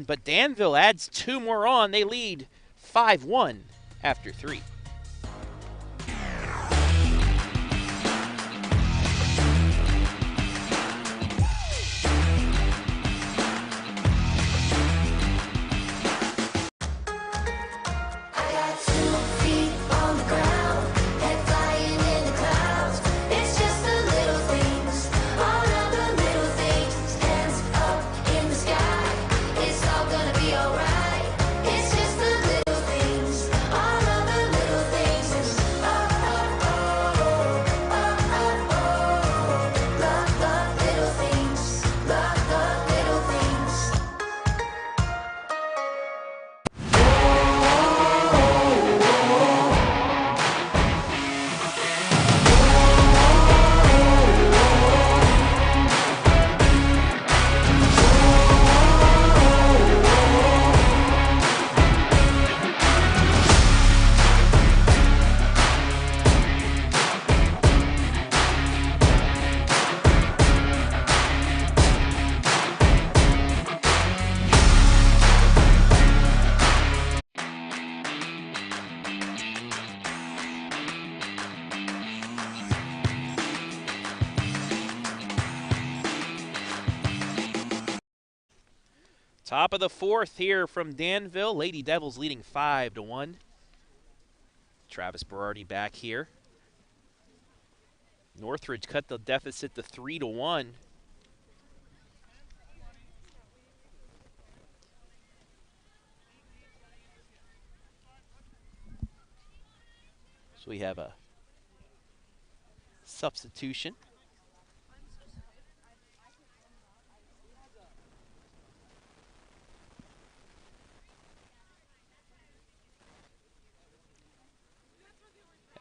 but Danville adds 2 more on. They lead 5-1 after 3. Top of the 4th here from Danville. Lady Devils leading 5-1. Travis Berardi back here. Northridge cut the deficit to 3-1. So we have a substitution.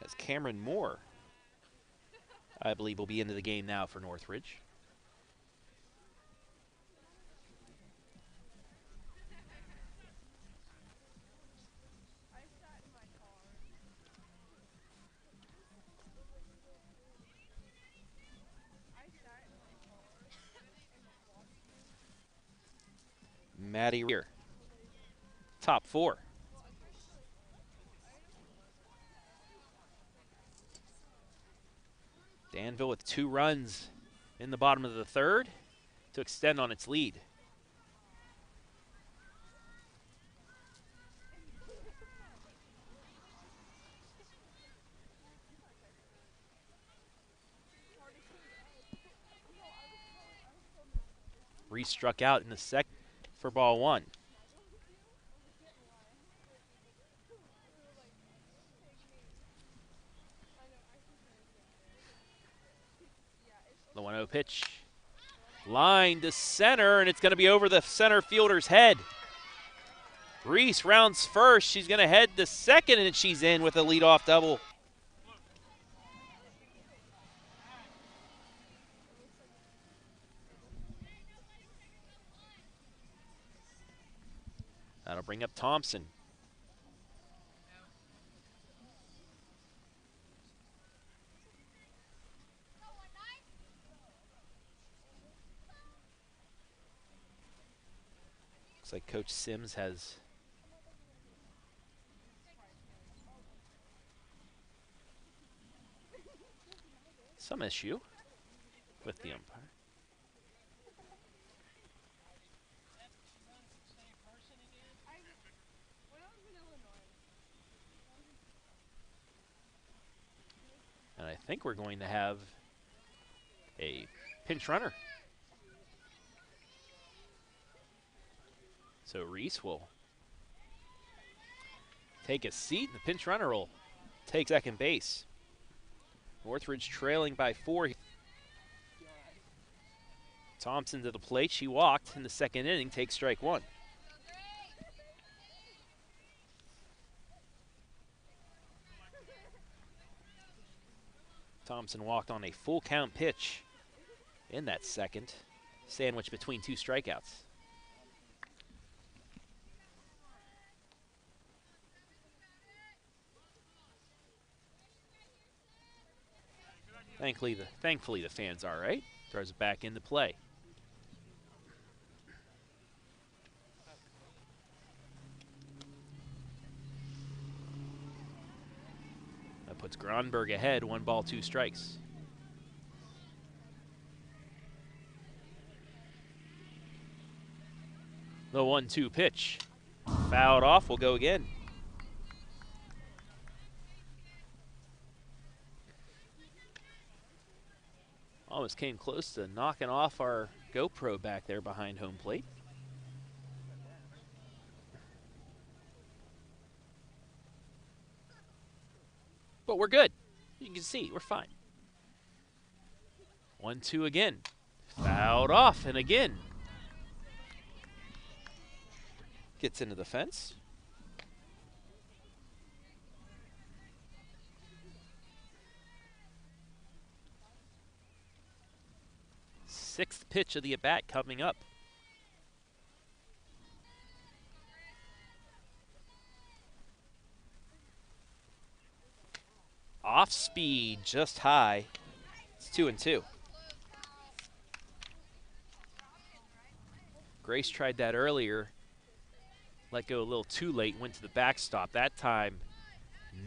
As Cameron Moore, I believe, will be into the game now for Northridge. Maddie Rear, top 4. Danville with 2 runs in the bottom of the 3rd to extend on its lead. Reese struck out in the second for ball 1. The 1-0 pitch. Line to center, and it's going to be over the center fielder's head. Reese rounds first. She's going to head to second, and she's in with a leadoff double. That'll bring up Thompson. Looks like Coach Sims has some issue with the umpire. And I think we're going to have a pinch runner. So Reese will take a seat. The pinch runner will take second base. Northridge trailing by 4. Thompson to the plate. She walked in the second inning, takes strike 1. Thompson walked on a full count pitch in that second, sandwiched between 2 strikeouts. Thankfully the fans are right. Throws it back into play. puts Gronberg ahead, 1 ball, 2 strikes. The 1-2 pitch. Fouled off, will go again. Almost came close to knocking off our GoPro back there behind home plate. But we're good. You can see, we're fine. 1-2 again. Fouled off, and again. Gets into the fence. Sixth pitch of the at-bat coming up. Off speed, just high. It's 2-2. Grace tried that earlier. Let go a little too late, went to the backstop. That time,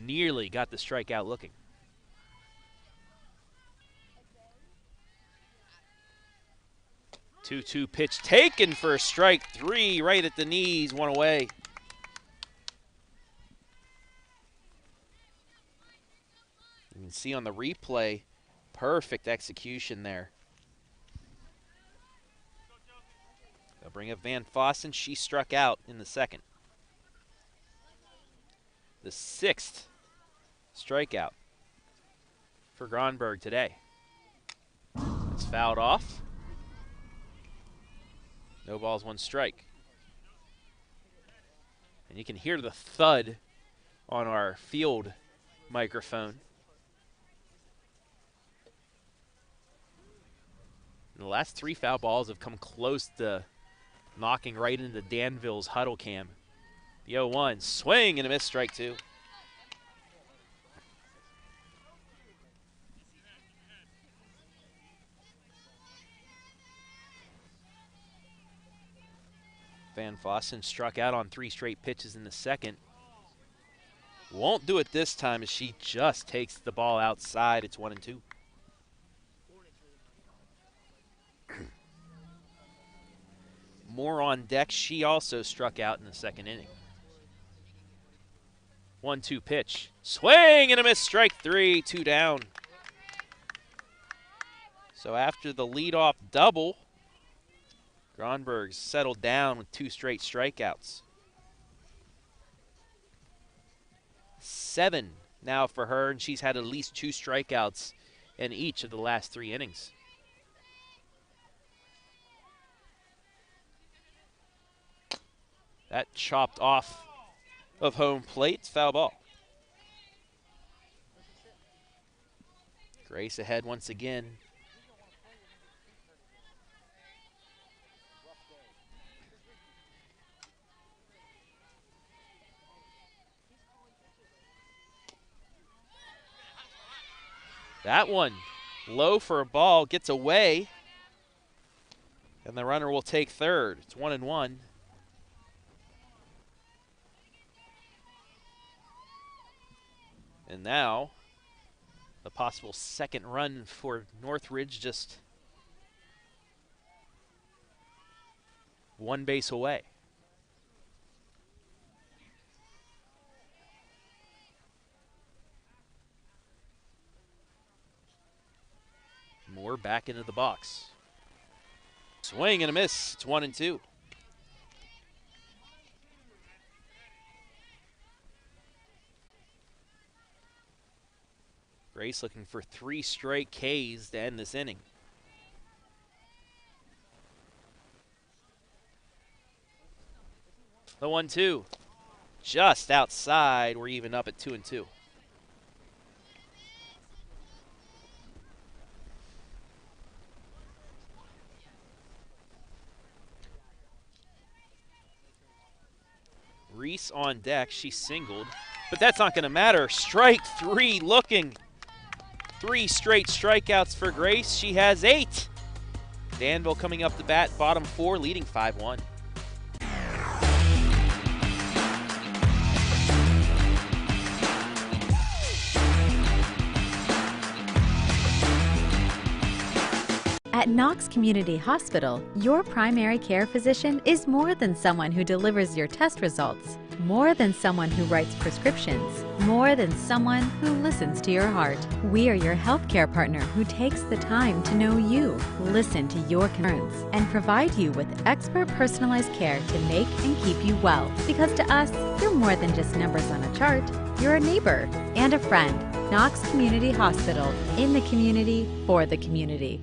nearly got the strikeout looking. Two-two pitch taken for strike 3, right at the knees, 1 away. You can see on the replay, perfect execution there. They'll bring up Van Fossen. She struck out in the second. The 6th strikeout for Gronberg today. It's fouled off. No balls, 1 strike. And you can hear the thud on our field microphone. And the last 3 foul balls have come close to knocking right into Danville's huddle cam. The 0-1, swing and a miss, strike 2. Van Fossen struck out on 3 straight pitches in the second. Won't do it this time as she just takes the ball outside. It's 1-2. More on deck. She also struck out in the second inning. 1-2 pitch. Swing and a miss, strike 3, 2 down. So after the leadoff double, Gronberg settled down with 2 straight strikeouts. 7 now for her, and she's had at least 2 strikeouts in each of the last 3 innings. That chopped off of home plate. It's foul ball. Grace ahead once again. That one low for a ball, gets away, and the runner will take third. It's 1-1. And now, the possible second run for Northridge, just 1 base away. Moore back into the box. Swing and a miss. It's 1-2. Grace looking for 3 straight Ks to end this inning. The 1-2. Just outside. We're even up at 2-2. Reese on deck. She singled, but that's not going to matter. Strike 3 looking. 3 straight strikeouts for Grace. She has 8. Danville coming up the bat, bottom 4, leading 5-1. At Knox Community Hospital, your primary care physician is more than someone who delivers your test results, more than someone who writes prescriptions, more than someone who listens to your heart. We are your healthcare partner who takes the time to know you, listen to your concerns, and provide you with expert personalized care to make and keep you well. Because to us, you're more than just numbers on a chart. You're a neighbor and a friend. Knox Community Hospital, in the community, for the community.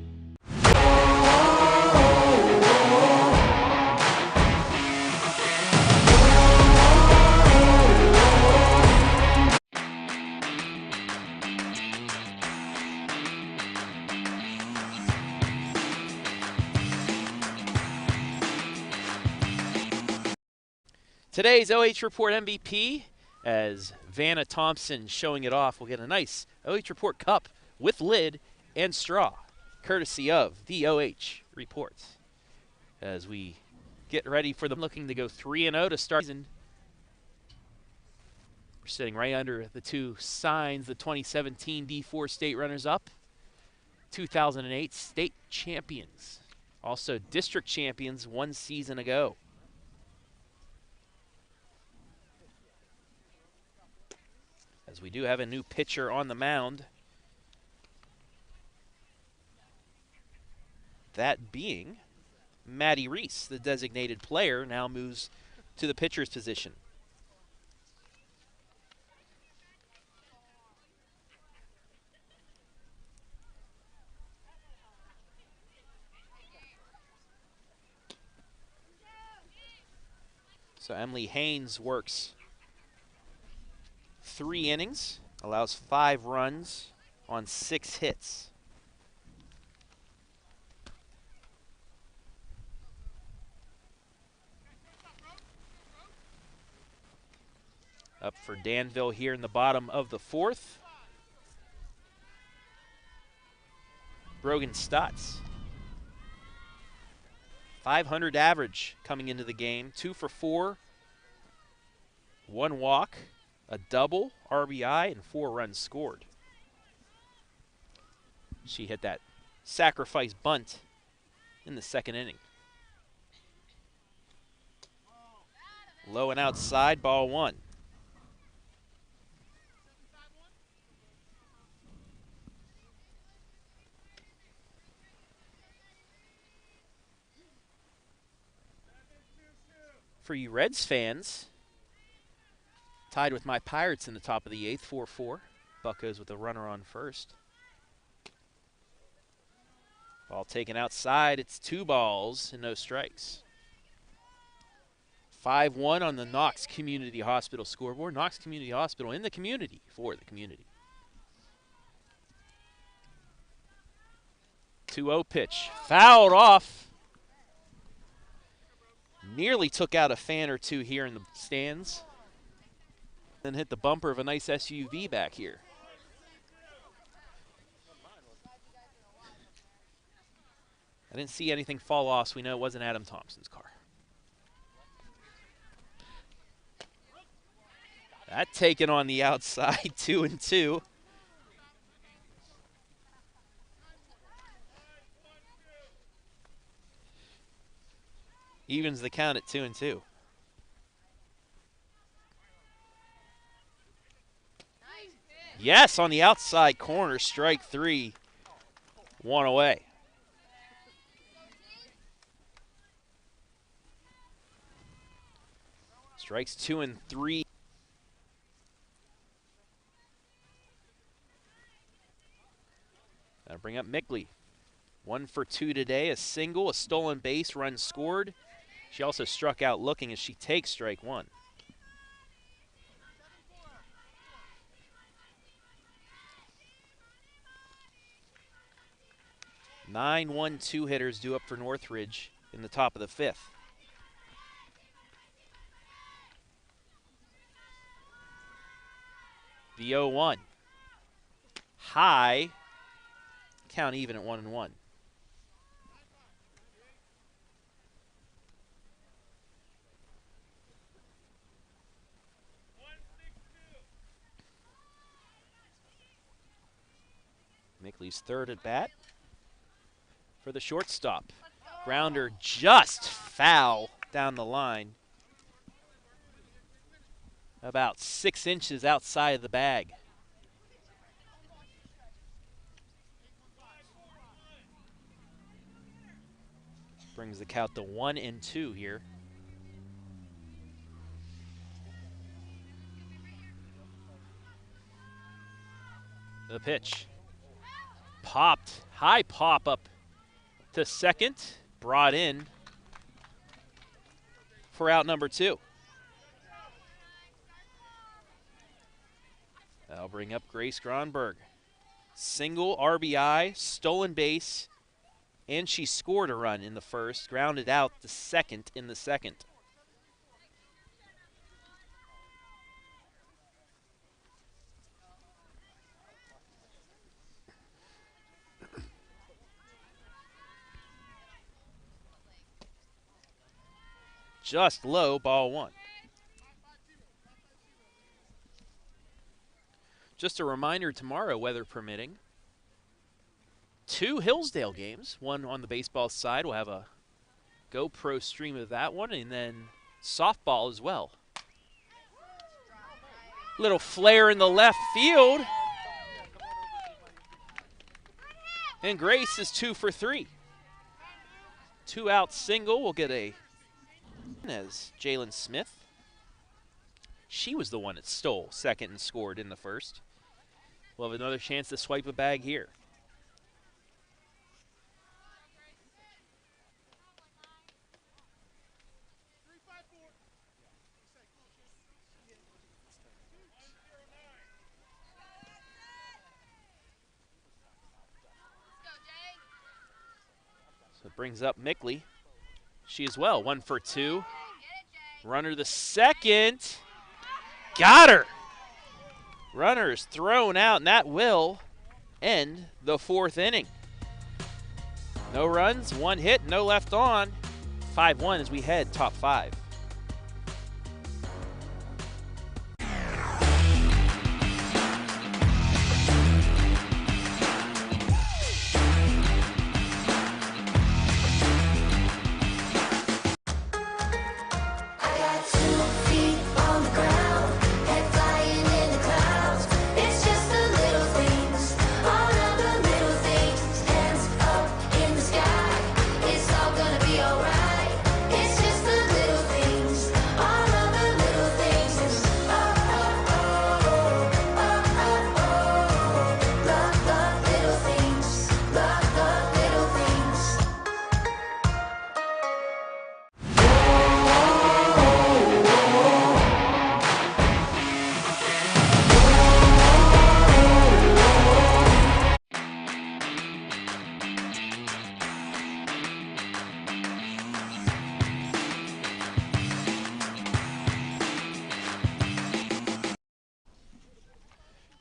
Today's OH Report MVP, as Vanna Thompson showing it off, will get a nice OH Report cup with lid and straw, courtesy of the OH Report. As we get ready for them looking to go 3-0 to start the season. We're sitting right under the two signs, the 2017 D4 state runners-up, 2008 state champions, also district champions 1 season ago. As we do have a new pitcher on the mound. That being Maddie Reese, the designated player, now moves to the pitcher's position. So Emily Haynes works 3 innings, allows 5 runs on 6 hits. Up for Danville here in the bottom of the 4th. Brogan Stotts. 500 average coming into the game, 2 for 4, 1 walk, a double, RBI, and 4 runs scored. She hit that sacrifice bunt in the 2nd inning. Low and outside, ball 1. For you Reds fans, tied with my Pirates in the top of the 8th, 4-4. Buccos with a runner on first. Ball taken outside. It's 2 balls and no strikes. 5-1 on the Knox Community Hospital scoreboard. Knox Community Hospital in the community for the community. 2-0 pitch. Fouled off. Nearly took out a fan or two here in the stands. Then hit the bumper of a nice SUV back here. I didn't see anything fall off, so we know it wasn't Adam Thompson's car. That taken on the outside, 2-2. Evens the count at 2-2. Yes, on the outside corner, strike 3, 1 away. Strikes 2 and 3. That'll bring up Mickley. 1 for 2 today, a single, a stolen base, run scored. She also struck out looking as she takes strike 1. Nine 1-2 hitters due up for Northridge in the top of the 5th. The 0-1. High. Count even at 1-1. Mickley's 3rd at bat. for the shortstop. Grounder just foul down the line. About 6 inches outside of the bag. Brings the count to 1-2 here. The pitch. Popped. High pop up to second. Brought in for out number 2. That'll bring up Grace Gronberg. Single RBI, stolen base, and she scored a run in the first, grounded out the second in the second. Just low, ball 1. Just a reminder, tomorrow, weather permitting, 2 Hillsdale games. One on the baseball side. We'll have a GoPro stream of that one, and then softball as well. Little flare in the left field. And Grace is 2 for 3. 2 out single. We'll get a as Jalen Smith. She was the one that stole second and scored in the first. We'll have another chance to swipe a bag here. So it brings up Mickley. She as well, 1 for 2. Runner the second. Got her. Runner is thrown out, and that will end the 4th inning. No runs, 1 hit, no left on. 5-1 as we head top 5.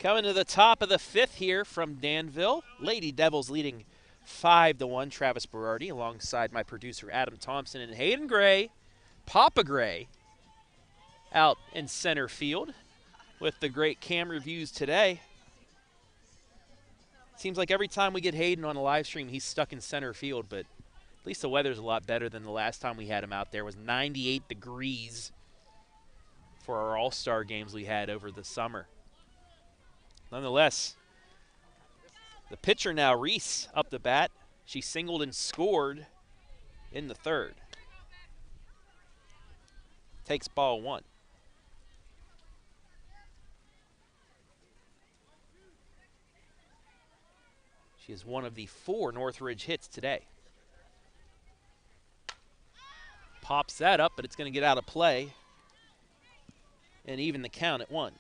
Coming to the top of the 5th here from Danville. Lady Devils leading 5-1. Travis Berardi alongside my producer Adam Thompson and Hayden Gray. Papa Gray out in center field with the great camera views today. Seems like every time we get Hayden on a live stream, he's stuck in center field, but at least the weather's a lot better than the last time we had him out there. It was 98 degrees for our all-star games we had over the summer. Nonetheless, the pitcher now, Reese, up the bat. She singled and scored in the 3rd. Takes ball 1. She is one of the 4 Northridge hits today. Pops that up, but it's going to get out of play and even the count at 1.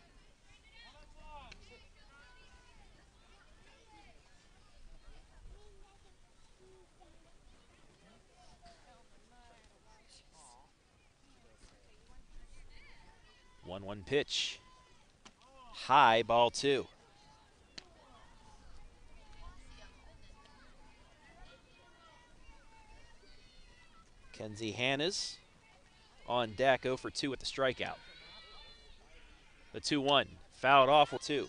One pitch. High, ball 2. Kenzie Hannes on deck, 0 for 2 with the strikeout. The 2-1, fouled off with 2.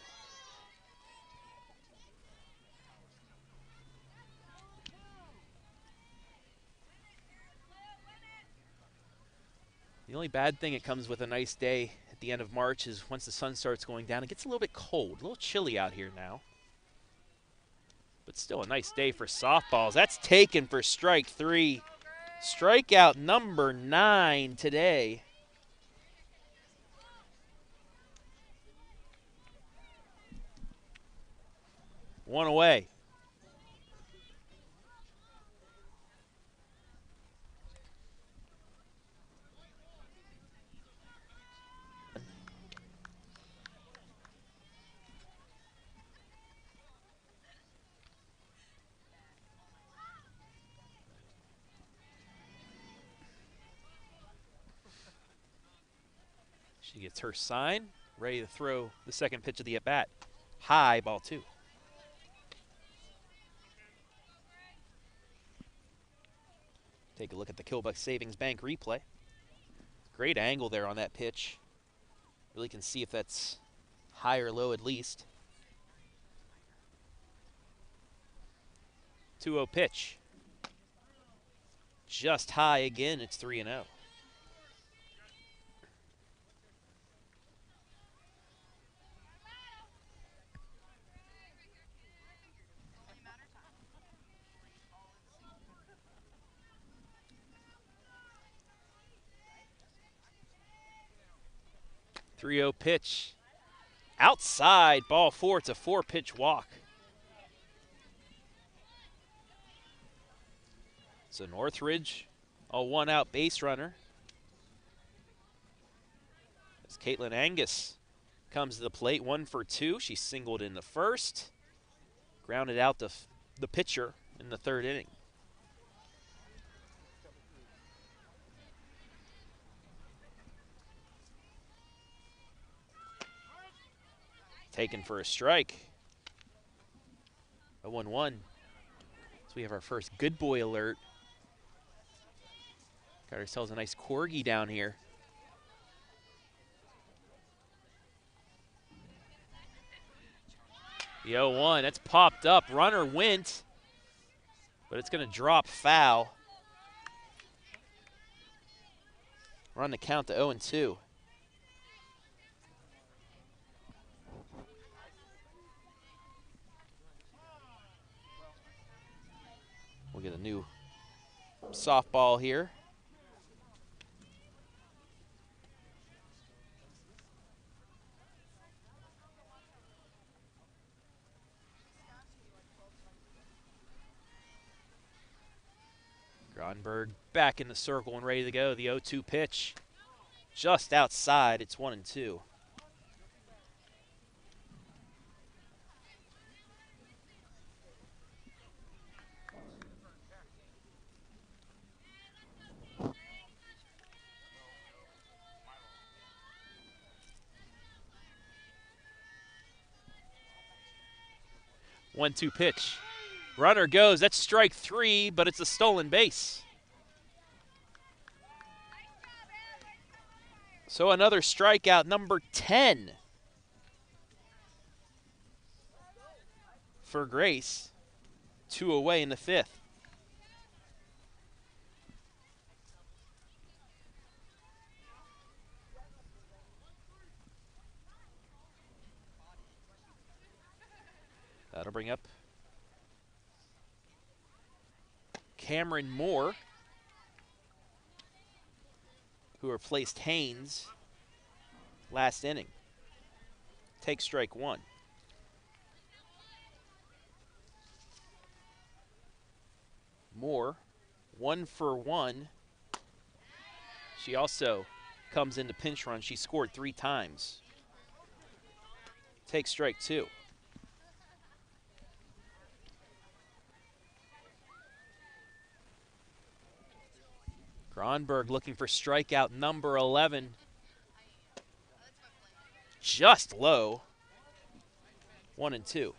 The only bad thing that comes with a nice day at the end of March is once the sun starts going down, it gets a little bit cold, a little chilly out here now. But still a nice day for softballs. That's taken for strike 3. Strikeout number 9 today. One away. She gets her sign, ready to throw the second pitch of the at-bat. High, ball 2. Take a look at the Killbuck Savings Bank replay. Great angle there on that pitch. Really can see if that's high or low at least. 2-0 pitch. Just high again, it's 3-0. Three-0 pitch. Outside, ball 4. It's a 4-pitch walk. So Northridge, a 1-out base runner. As Caitlin Angus comes to the plate, 1 for 2. She singled in the first. Grounded out the pitcher in the 3rd inning. Taken for a strike. 0-1-1. So we have our first good boy alert. Got ourselves a nice corgi down here. The 0-1, that's popped up. Runner went, but it's going to drop foul. We're on the count to 0-2. We'll get a new softball here. Gronberg back in the circle and ready to go. The 0-2 pitch just outside. It's 1-2. One-two pitch. Runner goes. That's strike 3, but it's a stolen base. So another strikeout, number 10 for Grace. 2 away in the 5th. That'll bring up Cameron Moore, who replaced Haynes last inning. Take strike 1. Moore, 1 for 1. She also comes into pinch run. She scored 3 times. Take strike 2. Gronberg looking for strikeout number 11. Just low. 1-2.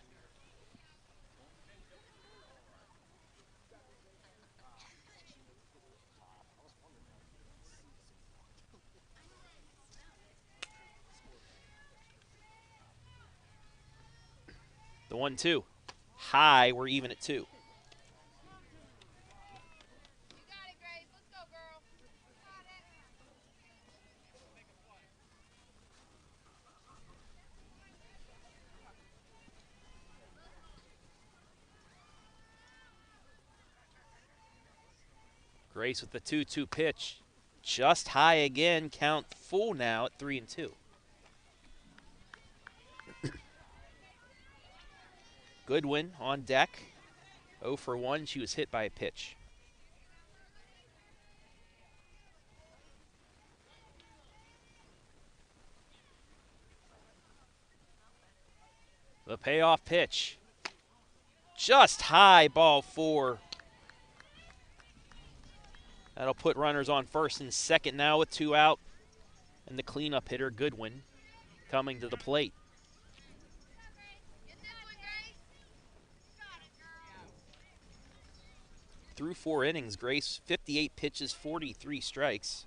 The 1-2. High, we're even at 2. Grace with the 2-2 pitch. Just high again. Count full now at 3-2. Goodwin on deck. 0 for 1. She was hit by a pitch. The payoff pitch. Just high, ball 4. That'll put runners on first and second now with 2 out. And the cleanup hitter, Goodwin, coming to the plate. Through 4 innings, Grace, 58 pitches, 43 strikes.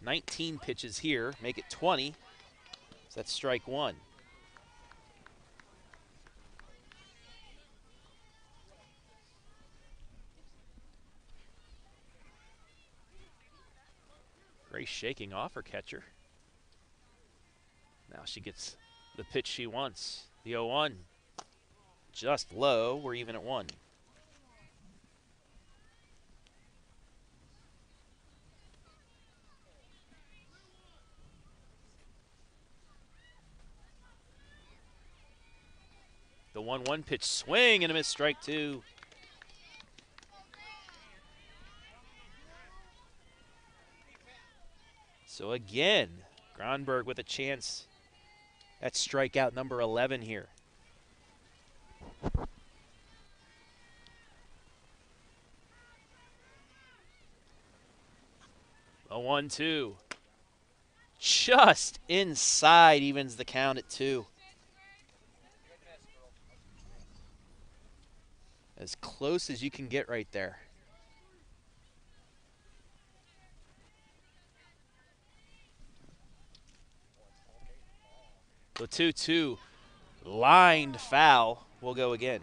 "19 pitches here, make it 20. So that's strike 1. Grace shaking off her catcher. Now she gets the pitch she wants. The 0-1. Just low. We're even at 1. The 1-1 pitch, swing and a miss, strike 2. So again, Gronberg with a chance at strikeout number 11 here. A 1-2. Just inside, evens the count at 2. As close as you can get right there. The 2-2 lined foul will go again.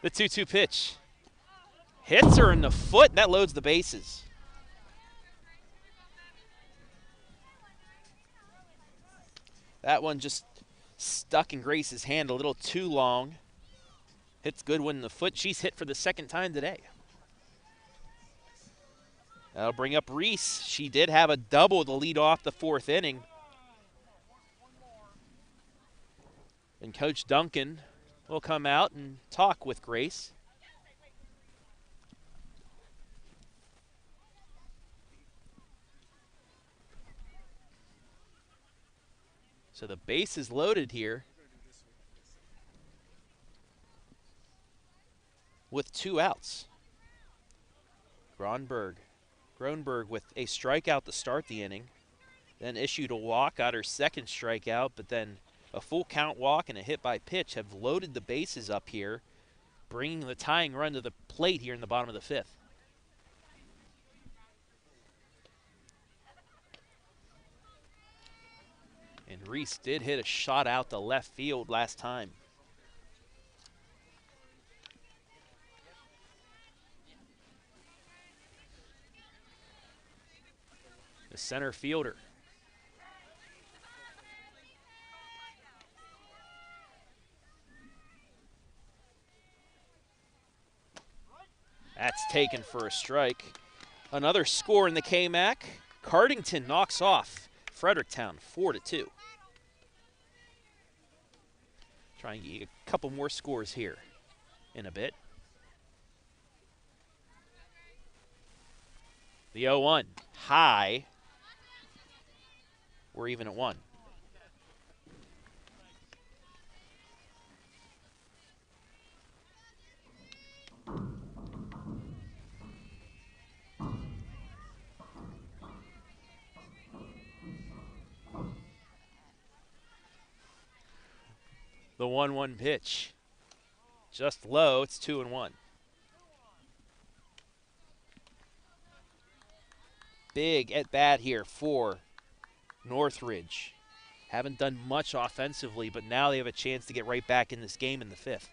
The 2-2 pitch. Hits her in the foot, and that loads the bases. That one just stuck in Grace's hand a little too long. Hits Goodwin in the foot. She's hit for the 2nd time today. That'll bring up Reese. She did have a double to lead off the 4th inning. And Coach Duncan will come out and talk with Grace. So the base is loaded here with 2 outs. Gronberg with a strikeout to start the inning, then issued a walk, got her 2nd strikeout, but then a full count walk and a hit by pitch have loaded the bases up here, bringing the tying run to the plate here in the bottom of the 5th. And Reese did hit a shot out to left field last time. The center fielder. That's taken for a strike. Another score in the K-Mac. Cardington knocks off Fredericktown 4-2. Try and get a couple more scores here in a bit. The 0-1 high. We're even at 1. The 1-1 pitch. Just low, it's 2-1. Big at bat here for Northridge. Haven't done much offensively, but now they have a chance to get right back in this game in the 5th.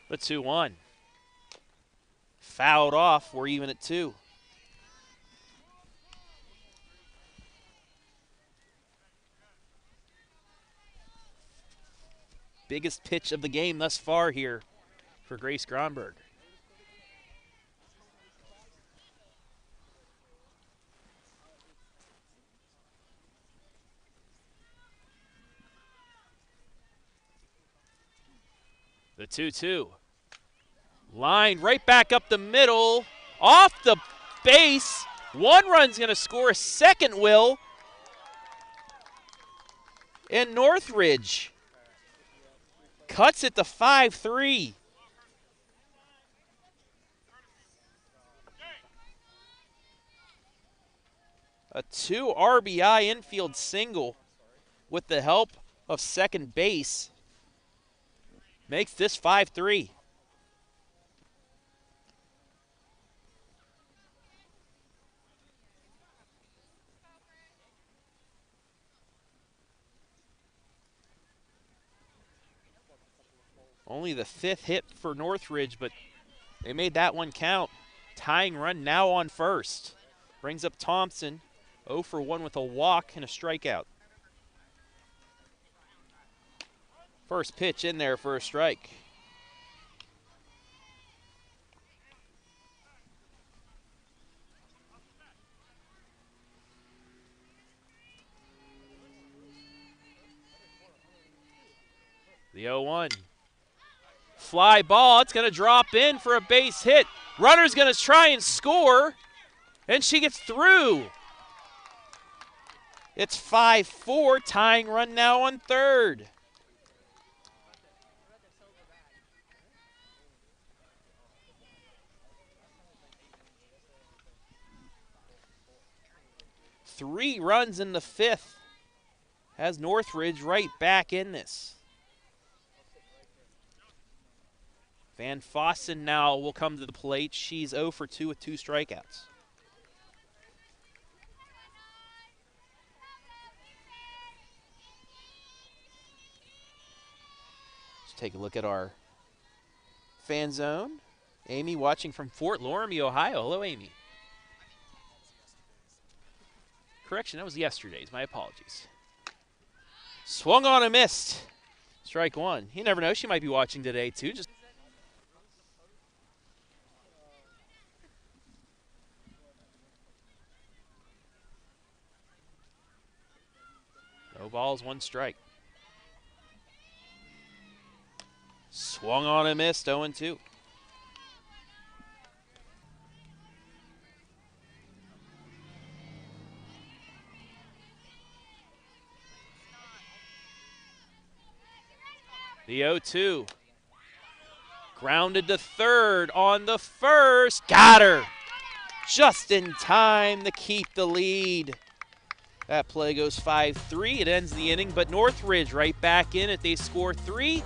The 2-1. Fouled off. We're even at 2. Biggest pitch of the game thus far here for Grace Gronberg. The 2-2. Line right back up the middle. Off the base. One run's going to score. A second will. And Northridge cuts it to 5-3. A 2 RBI infield single with the help of second base makes this 5-3. Only the 5th hit for Northridge, but they made that one count. Tying run now on first. Brings up Thompson, 0 for 1 with a walk and a strikeout. First pitch in there for a strike. The 0-1. Fly ball, it's going to drop in for a base hit. Runner's going to try and score, and she gets through. It's 5-4, tying run now on third. Three runs in the 5th has Northridge right back in this. Van Fossen now will come to the plate. She's 0 for 2 with 2 strikeouts. Let's take a look at our fan zone. Amy watching from Fort Loramie, Ohio. Hello, Amy. Correction, that was yesterday's. My apologies. Swung on and missed. Strike 1. You never know. She might be watching today, too. Just no balls, 1 strike. Swung on and missed, 0-2. The 0-2. Grounded to third on the first. Got her. Just in time to keep the lead. That play goes 5-3. It ends the inning, but Northridge right back in it. They score 3.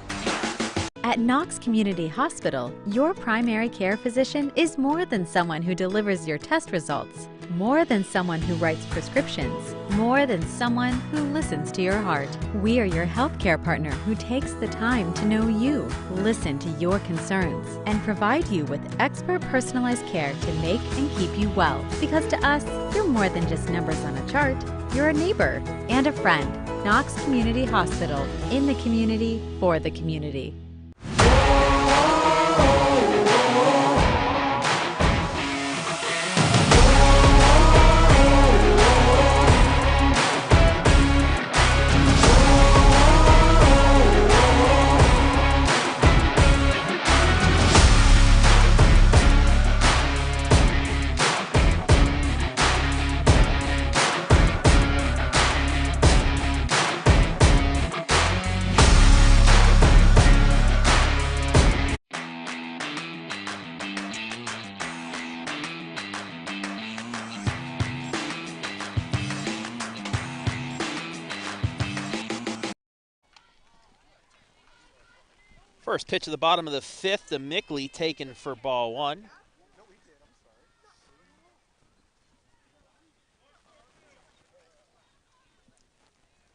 At Knox Community Hospital, your primary care physician is more than someone who delivers your test results, more than someone who writes prescriptions, more than someone who listens to your heart. We are your healthcare partner who takes the time to know you, listen to your concerns, and provide you with expert personalized care to make and keep you well. Because to us, you're more than just numbers on a chart. You're a neighbor and a friend. Knox Community Hospital, in the community, for the community. First pitch of the bottom of the 5th to Mickley, taken for ball 1.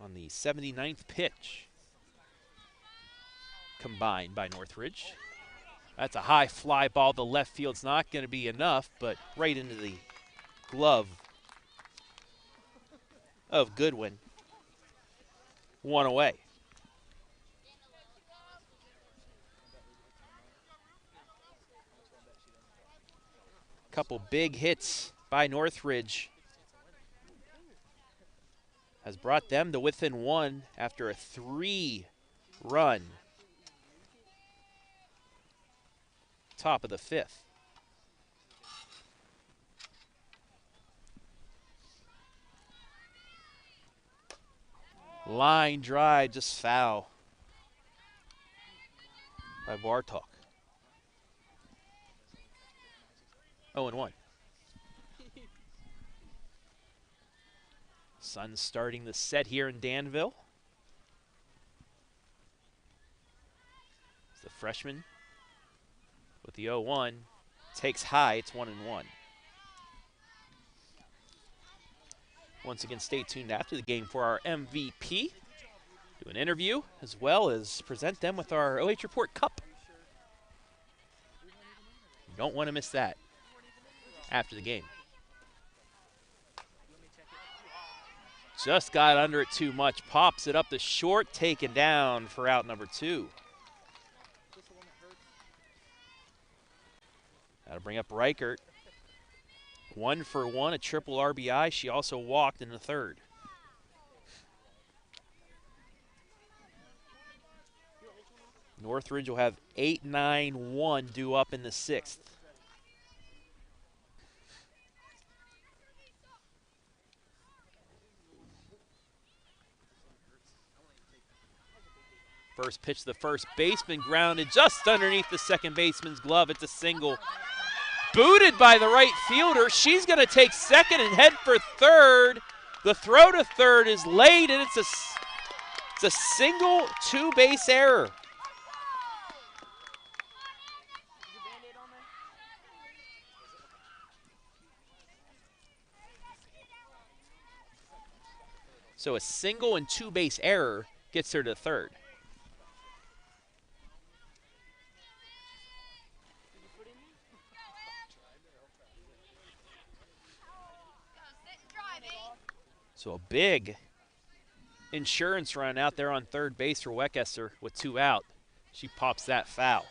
On the 79th pitch, combined by Northridge. That's a high fly ball. The left field's not going to be enough, but right into the glove of Goodwin. One away. Couple big hits by Northridge has brought them to within one after a 3-run top of the 5th. Line drive, just foul by Bartok. 0-1. Suns starting the set here in Danville. The freshman with the 0-1 takes high. It's 1-1. Once again, stay tuned after the game for our MVP. Do an interview as well as present them with our OH Report Cup. You don't want to miss that after the game. Just got under it too much. Pops it up the short, taken down for out number 2. That'll bring up Reichert. 1 for 1, a triple RBI. She also walked in the 3rd. Northridge will have 8-9-1 due up in the 6th. First pitch to the first baseman, grounded just underneath the second baseman's glove. It's a single. Booted by the right fielder. She's going to take second and head for third. The throw to third is late, and it's a single 2-base error. So a single and 2-base error gets her to third. So a big insurance run out there on third base for Weckesser with 2 out. She pops that foul.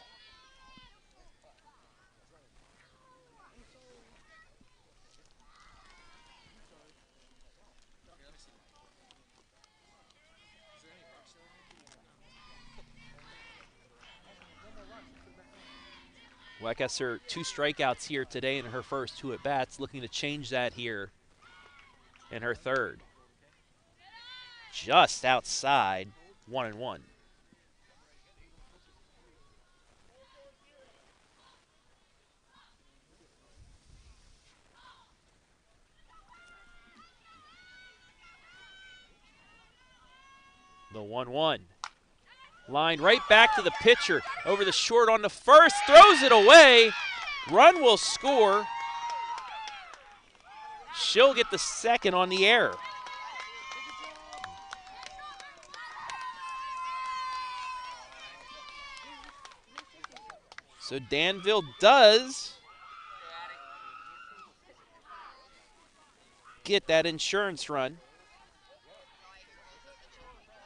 Weckesser 2 strikeouts here today in her first 2 at-bats, looking to change that here in her 3rd. Just outside, 1-1. The 1-1. Line right back to the pitcher. Over the short on the first, throws it away. Run will score. She'll get the second on the error. So Danville does get that insurance run.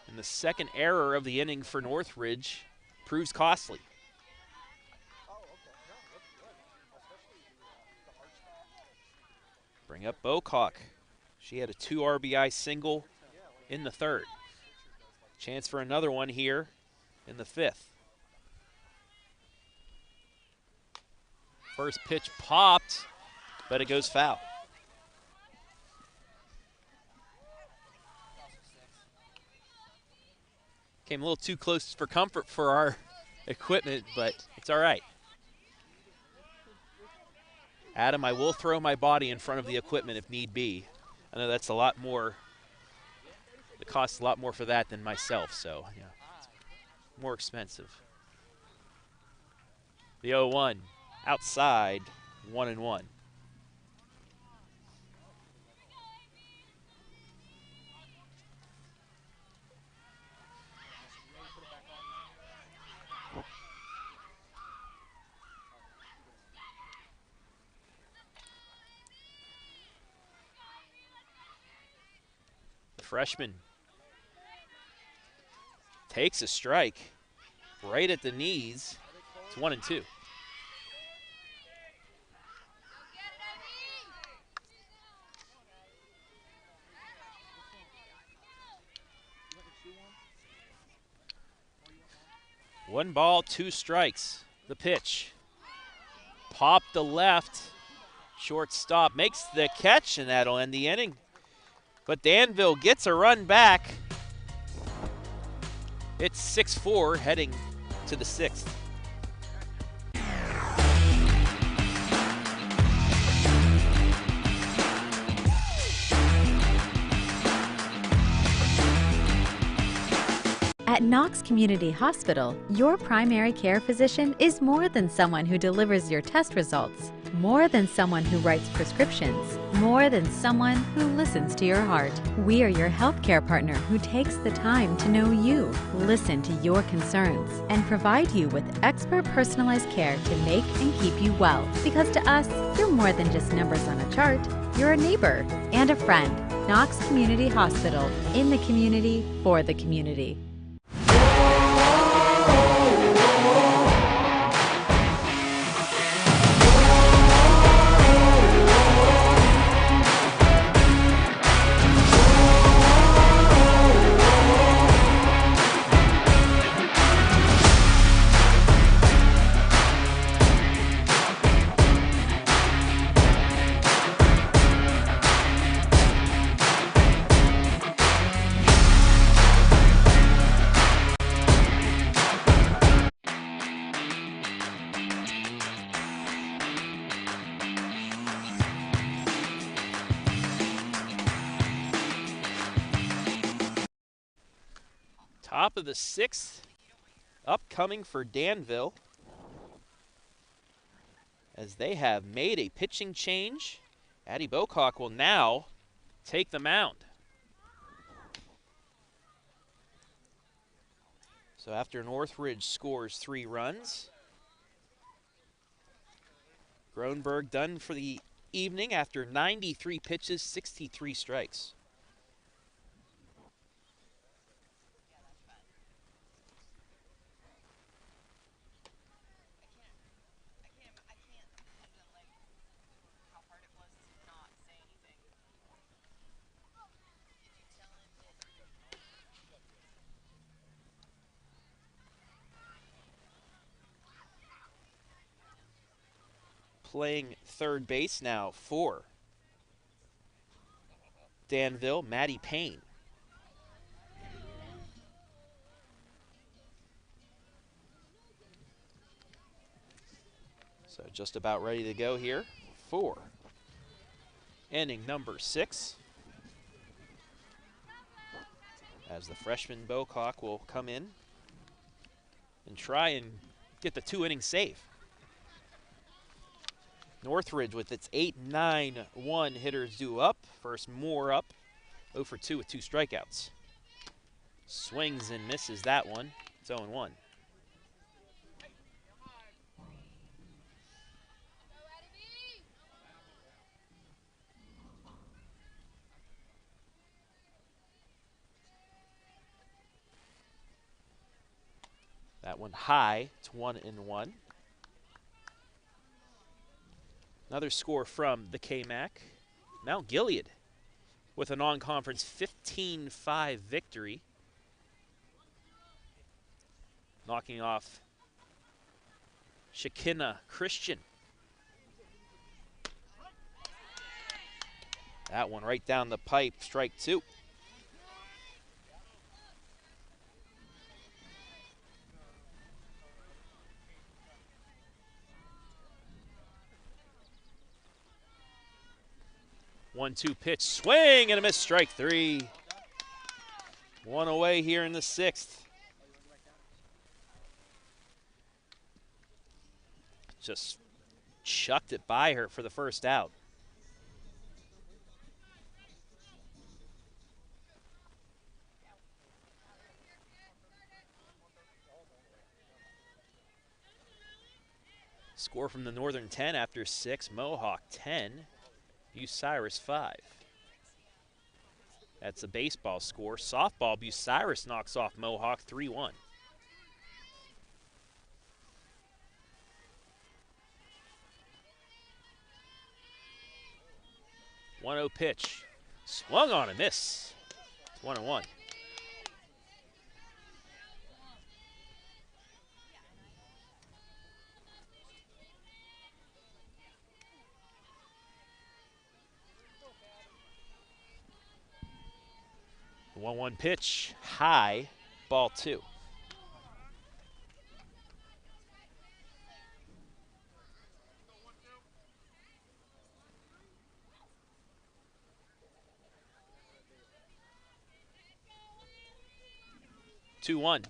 And the second error of the inning for Northridge proves costly. Bring up Bocock. She had a 2 RBI single in the 3rd. Chance for another one here in the 5th. First pitch popped, but it goes foul. Came a little too close for comfort for our equipment, but it's all right. Adam, I will throw my body in front of the equipment if need be. I know that's a lot more, it costs a lot more for that than myself, so yeah, it's more expensive. The 0-1, outside, 1-1. freshman takes a strike right at the knees. It's 1-2. One ball, two strikes. The pitch. Pop the left. Shortstop makes the catch, and that'll end the inning. But Danville gets a run back. It's 6-4 heading to the sixth. At Knox Community Hospital, your primary care physician is more than someone who delivers your test results, more than someone who writes prescriptions, more than someone who listens to your heart. We are your healthcare partner who takes the time to know you, listen to your concerns, and provide you with expert personalized care to make and keep you well. Because to us, you're more than just numbers on a chart. You're a neighbor and a friend. Knox Community Hospital, in the community, for the community. Top of the sixth, upcoming for Danville, as they have made a pitching change. Addie Bocock will now take the mound. So after Northridge scores 3 runs, Groenberg done for the evening after 93 pitches, 63 strikes. Playing third base now for Danville, Maddie Payne. So just about ready to go here for inning number 6. As the freshman Bocock will come in and try and get the 2-inning save. Northridge with its 8-9-1 hitters due up. First Moore up, 0 for 2 with 2 strikeouts. Swings and misses that one. It's 0-1. That one high, it's 1-1. Another score from the KMAC. Mount Gilead with a non-conference 15-5 victory, knocking off Shekinah Christian. That one right down the pipe, strike 2. One-two pitch, swing and a miss, strike 3. One away here in the 6th. Just chucked it by her for the first out. Score from the Northern 10 after 6, Mohawk 10. Bucyrus 5. That's a baseball score. Softball, Bucyrus knocks off Mohawk 3-1. 1-0 pitch. Swung on and miss. It's 1-1. The 1-1 pitch, high, ball 2. Two-one.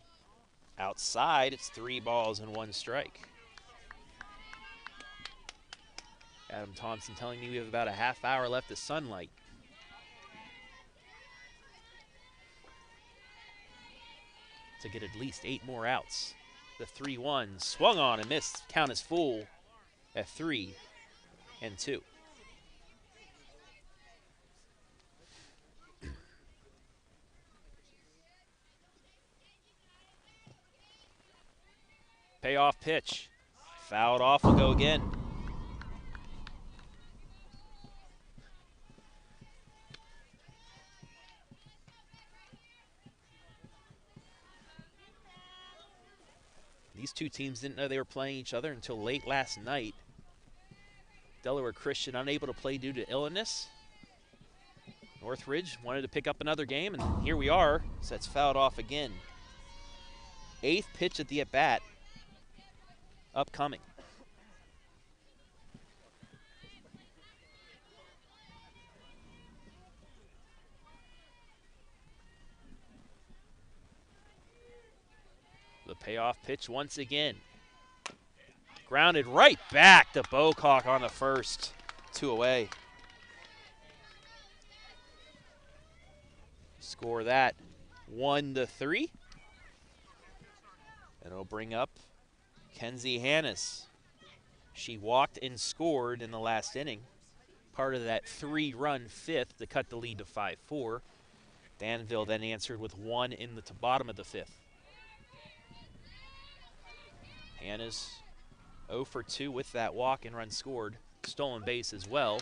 Outside, it's 3 balls and 1 strike. Adam Thompson telling me we have about a half hour left of sunlight. To get at least 8 more outs. The 3-1 swung on and missed. Count is full at 3-2. Payoff pitch. Fouled off, will go again. These two teams didn't know they were playing each other until late last night. Delaware Christian unable to play due to illness. Northridge wanted to pick up another game, and here we are. So that's fouled off again. 8th pitch at the at-bat. Upcoming. The payoff pitch once again. Grounded right back to Bocock on the first. 2 away. Score that 1-3. And it'll bring up Kenzie Hannes. She walked and scored in the last inning. Part of that 3-run 5th to cut the lead to 5-4. Danville then answered with 1 in the bottom of the 5th. Hannes 0 for 2 with that walk and run scored. Stolen base as well.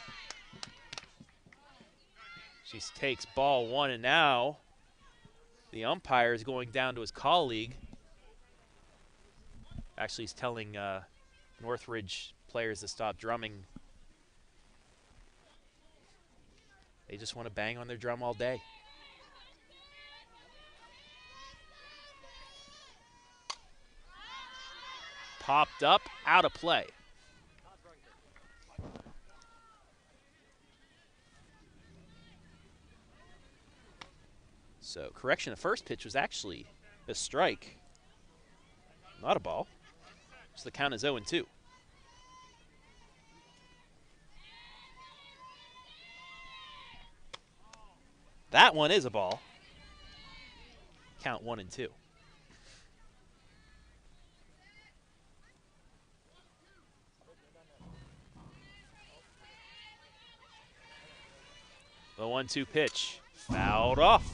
She takes ball 1, and now the umpire is going down to his colleague. Actually, he's telling Northridge players to stop drumming. They just want to bang on their drum all day. Popped up, out of play. So, correction, the first pitch was actually a strike, not a ball. So the count is 0-2. That one is a ball. Count 1-2. The 1-2 pitch, fouled off.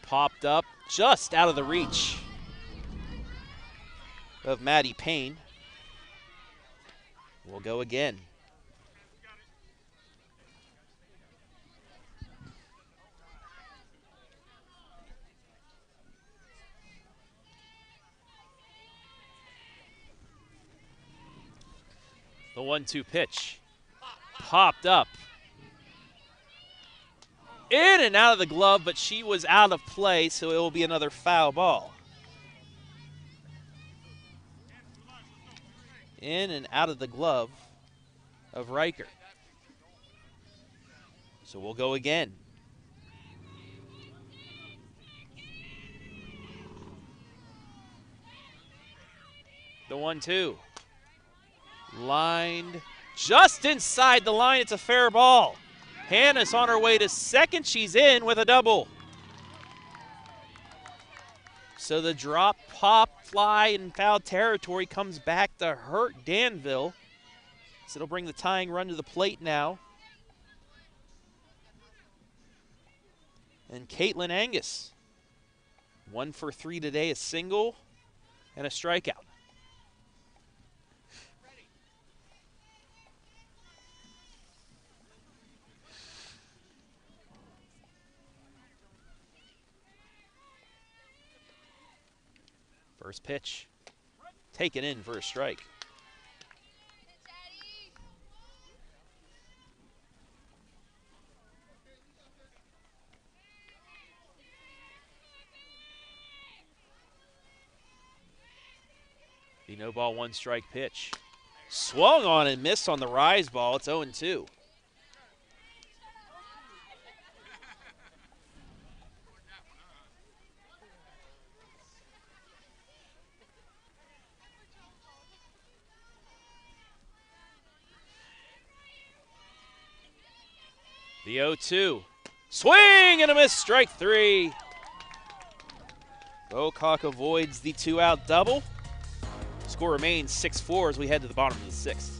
Popped up, just out of the reach of Maddie Payne. We'll go again. The 1-2 pitch, popped up. In and out of the glove, but she was out of play, so it will be another foul ball. In and out of the glove of Riker. So we'll go again. The 1-2. Lined Just inside the line, it's a fair ball. Hannah's on her way to second. She's in with a double. So the drop, pop, fly in foul territory comes back to hurt Danville. So it'll bring the tying run to the plate now. And Caitlin Angus, 1 for 3 today, a single and a strikeout. First pitch, taken in for a strike. The no ball, 1 strike pitch. Swung on and missed on the rise ball. It's 0-2. The 0-2. Swing and a miss, strike 3. Bocock avoids the 2-out double. Score remains 6-4 as we head to the bottom of the 6th.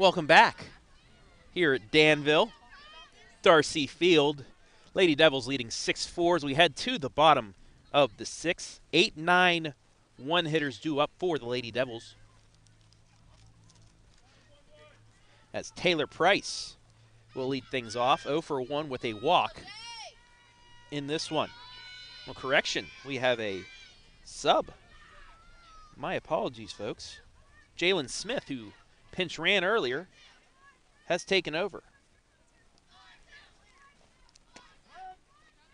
Welcome back here at Danville, D.A.R.C.I Field. Lady Devils leading 6-4 as we head to the bottom of the 6th. 8-9 one-hitters due up for the Lady Devils. As Taylor Price will lead things off, 0 for 1 with a walk in this one. Well, correction, we have a sub. My apologies, folks. Jalen Smith, who pinch ran earlier, has taken over.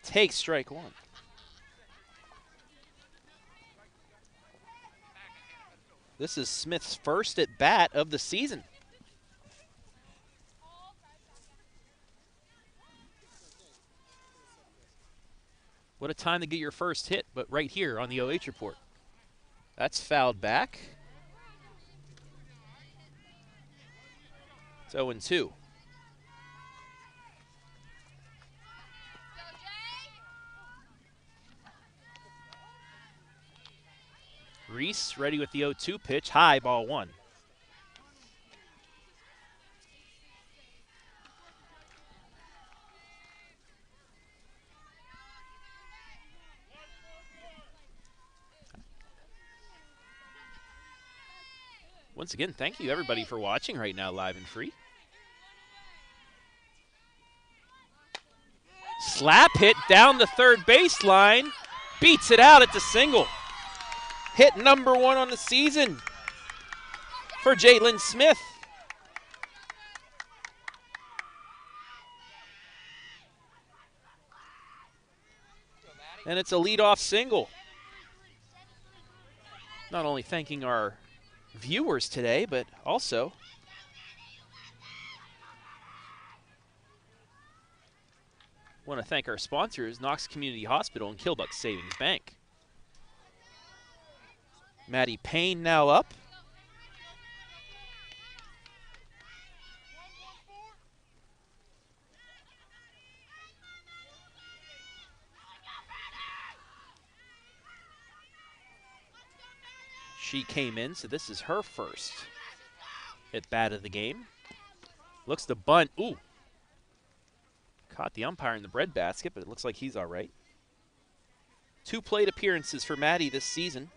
Takes strike 1. This is Smith's first at bat of the season. What a time to get your first hit, but right here on the OH report. That's fouled back. It's 0-2. Reese ready with the 0-2 pitch. High, ball 1. Once again, thank you everybody for watching right now live and free. Slap hit down the third baseline. Beats it out. It's a single. Hit number 1 on the season for Jalen Smith. And it's a leadoff single. Not only thanking our viewers today, but also want to thank our sponsors, Knox Community Hospital and Killbuck Savings Bank. Maddie Payne now up. She came in, so this is her first at bat of the game. Looks to bunt. Ooh. Caught the umpire in the breadbasket, but it looks like he's all right. 2 plate appearances for Maddie this season.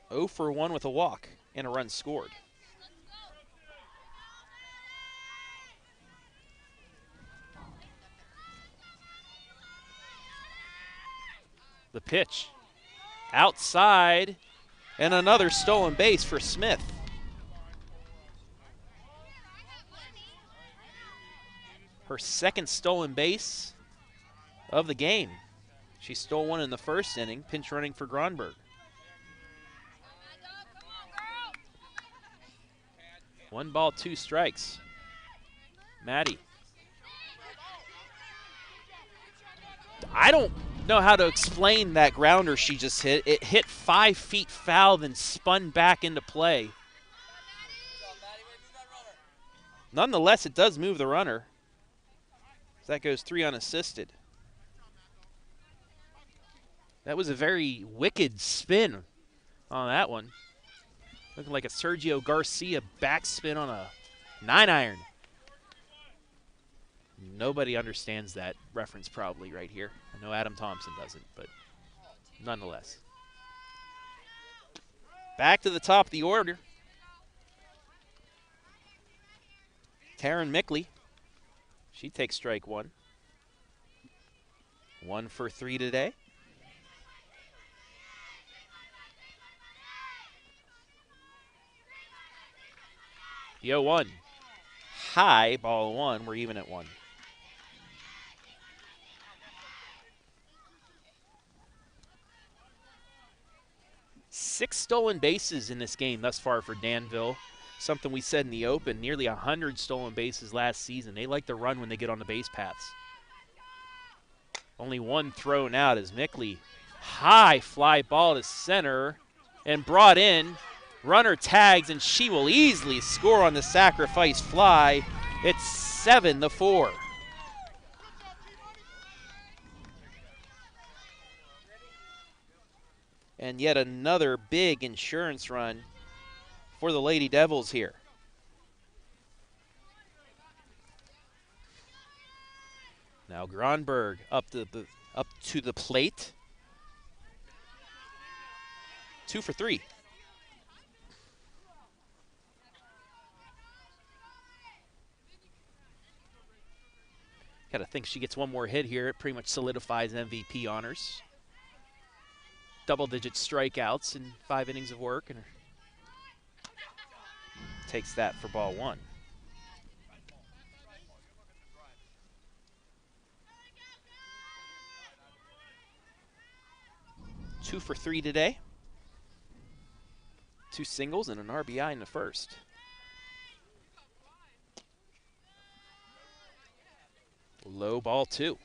0 for 1 with a walk and a run scored. The pitch. Outside, and another stolen base for Smith. Her second stolen base of the game. She stole one in the first inning, pinch running for Gronberg. 1 ball, 2 strikes. Maddie. I don't know how to explain that grounder she just hit. It hit 5 feet foul, then spun back into play. Nonetheless, it does move the runner. That goes 3 unassisted. That was a very wicked spin on that one. Looking like a Sergio Garcia backspin on a 9-iron. Nobody understands that reference probably right here. I know Adam Thompson doesn't, but nonetheless. Back to the top of the order. Taryn Mickley. She takes strike 1. 1 for 3 today. The 0-1. High, ball 1. We're even at 1. Six stolen bases in this game thus far for Danville. Something we said in the open, nearly 100 stolen bases last season. They like to run when they get on the base paths. Only 1 thrown out as Mickley. High fly ball to center and brought in. Runner tags, and she will easily score on the sacrifice fly. It's 7-4. And yet another big insurance run for the Lady Devils here. Now Gronberg up to the plate. 2 for 3. Gotta think she gets one more hit here. It pretty much solidifies MVP honors. Double-digit strikeouts in 5 innings of work, and takes that for ball 1. Two for 3 today. 2 singles and an RBI in the first. Low ball 2.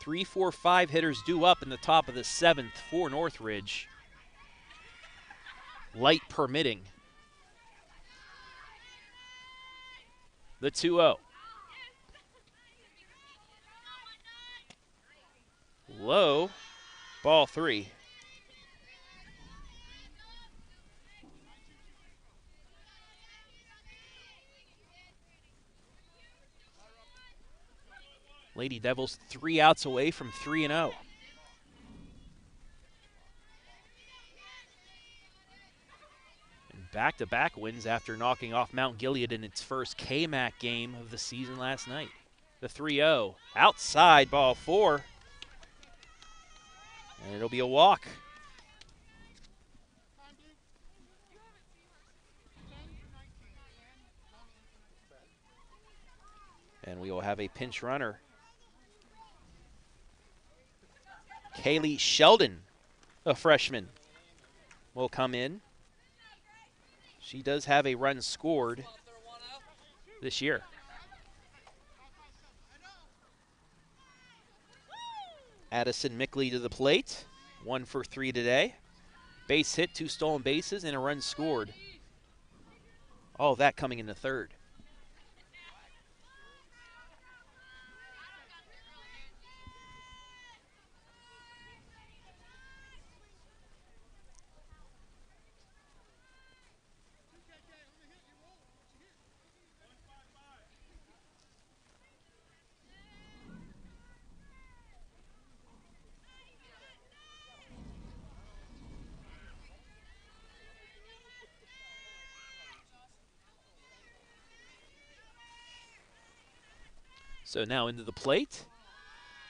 3, 4, 5 hitters due up in the top of the 7th for Northridge. Light permitting. The 2-0. Low, ball 3. Lady Devils 3 outs away from 3-0. And back-to-back wins after knocking off Mount Gilead in its first KMAC game of the season last night. The 3-0, outside, ball 4. And it'll be a walk. And we will have a pinch runner. Kaylee Sheldon, a freshman, will come in. She does have a run scored this year. Addison Mickley to the plate. 1 for 3 today. Base hit, 2 stolen bases, and a run scored. All of that coming in the 3rd. So now into the plate.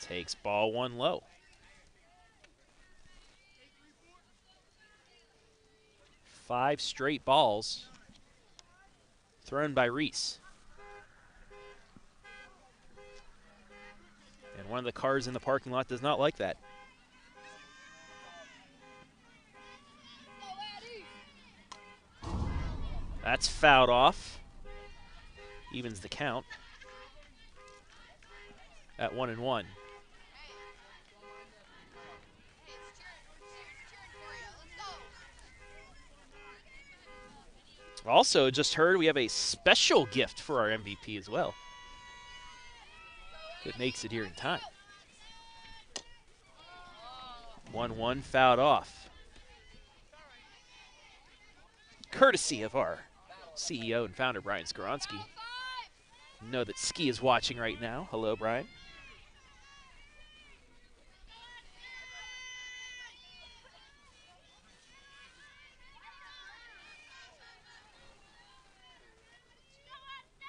Takes ball one low. 5 straight balls thrown by Reese. And one of the cars in the parking lot does not like that. That's fouled off. Evens the count at 1-1. Also, just heard we have a special gift for our MVP as well. If it makes it here in time. 1-1 fouled off. Courtesy of our CEO and founder, Brian Skoronsky. Know that Ski is watching right now. Hello, Brian.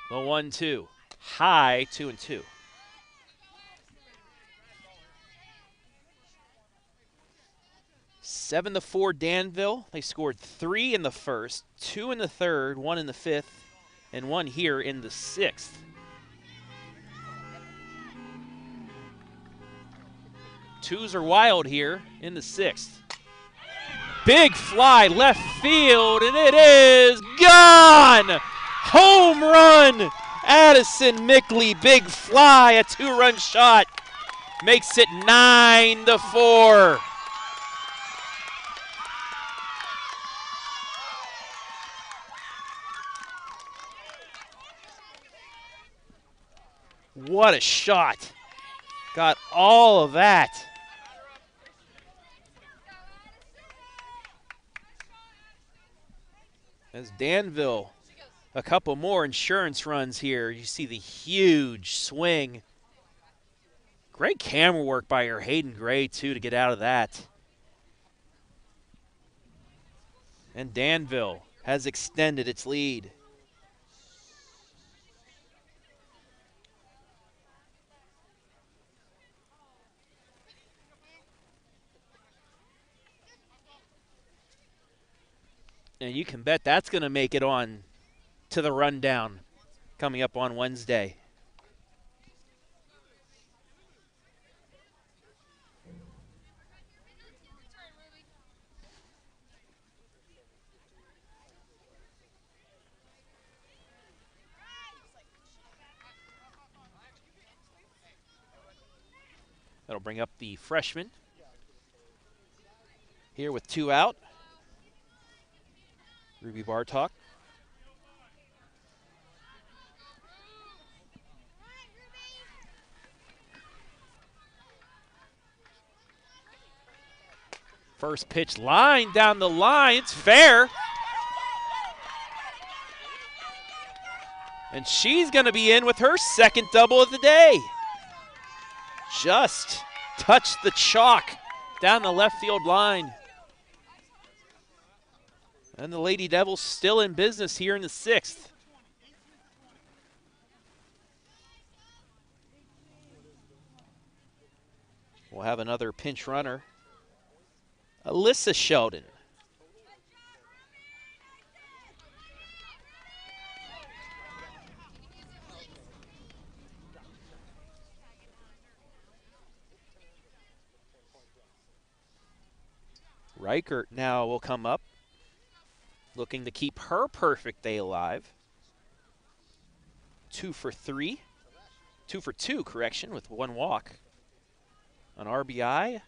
The 1-2. High 2-2. Seven to 4 Danville. They scored 3 in the first, 2 in the third, 1 in the fifth, and 1 here in the sixth. Twos are wild here in the sixth. Big fly left field, and it is gone! Home run! Addison Mickley, big fly, a 2-run shot. Makes it 9-4. What a shot. Got all of that. As Danville, a couple more insurance runs here. You see the huge swing. Great camera work by her Hayden Gray, too, to get out of that. And Danville has extended its lead. And you can bet that's going to make it on to the rundown coming up on Wednesday. That'll bring up the freshman here with 2 out. Ruby Bartok. First pitch line down the line. It's fair. And she's going to be in with her second double of the day. Just touched the chalk down the left field line. And the Lady Devils still in business here in the sixth. We'll have another pinch runner. Alyssa Sheldon. Reichert now will come up, looking to keep her perfect day alive. 2 for 3. 2 for 2, correction, with 1 walk. An RBI,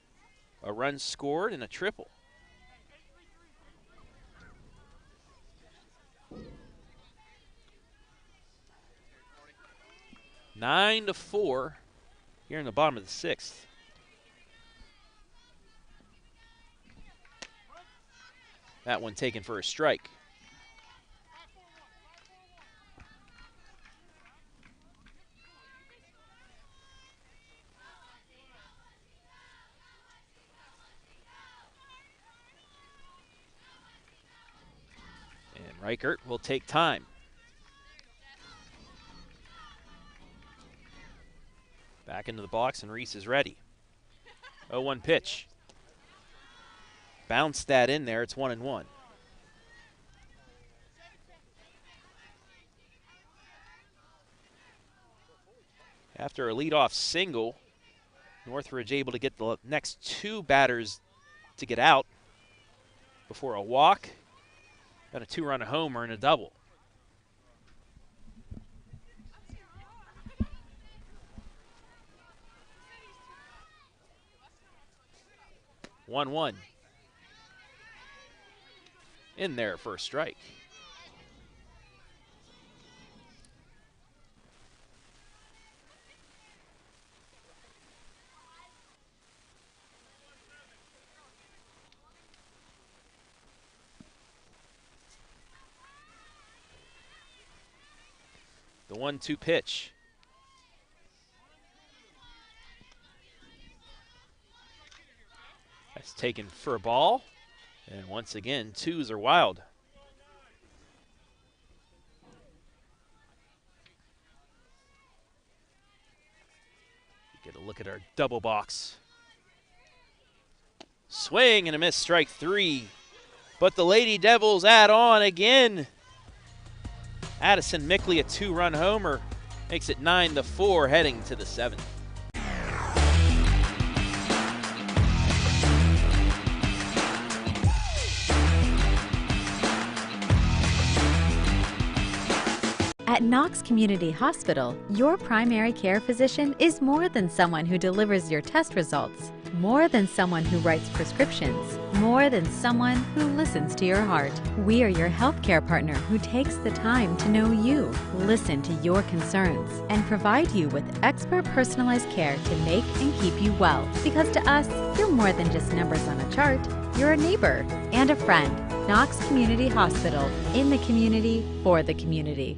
a run scored, and a triple. Nine to 4 here in the bottom of the sixth. That one taken for a strike. And Reichert will take time. Back into the box, and Reese is ready. 0-1 pitch. Bounced that in there. It's 1-1. After a leadoff single, Northridge able to get the next two batters to get out before a walk and a two-run homer and a double. One in there for a strike. The 1-2 pitch. That's taken for a ball. And once again, twos are wild. Get a look at our double box. Swing and a miss, strike three. But the Lady Devils add on again. Addison Mickley, a two-run homer, makes it 9-4 heading to the seventh. At Knox Community Hospital, your primary care physician is more than someone who delivers your test results, more than someone who writes prescriptions, more than someone who listens to your heart. We are your healthcare partner who takes the time to know you, listen to your concerns, and provide you with expert personalized care to make and keep you well. Because to us, you're more than just numbers on a chart. You're a neighbor and a friend. Knox Community Hospital, in the community, for the community.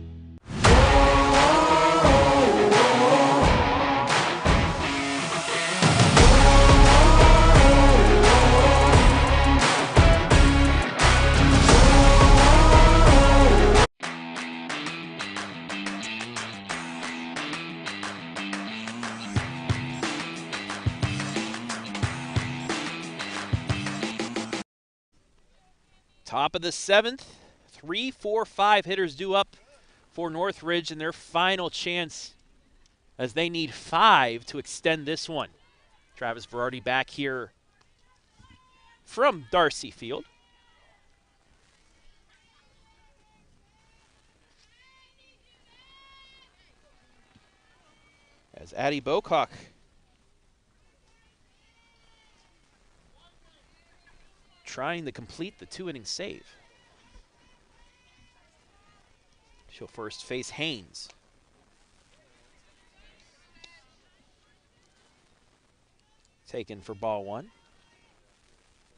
Top of the seventh, 3, 4, 5 hitters due up for Northridge in their final chance as they need 5 to extend this one. Travis Berardi back here from D.A.R.C.I Field. As Addie Bocock trying to complete the 2-inning save. She'll first face Haynes. Taken for ball one.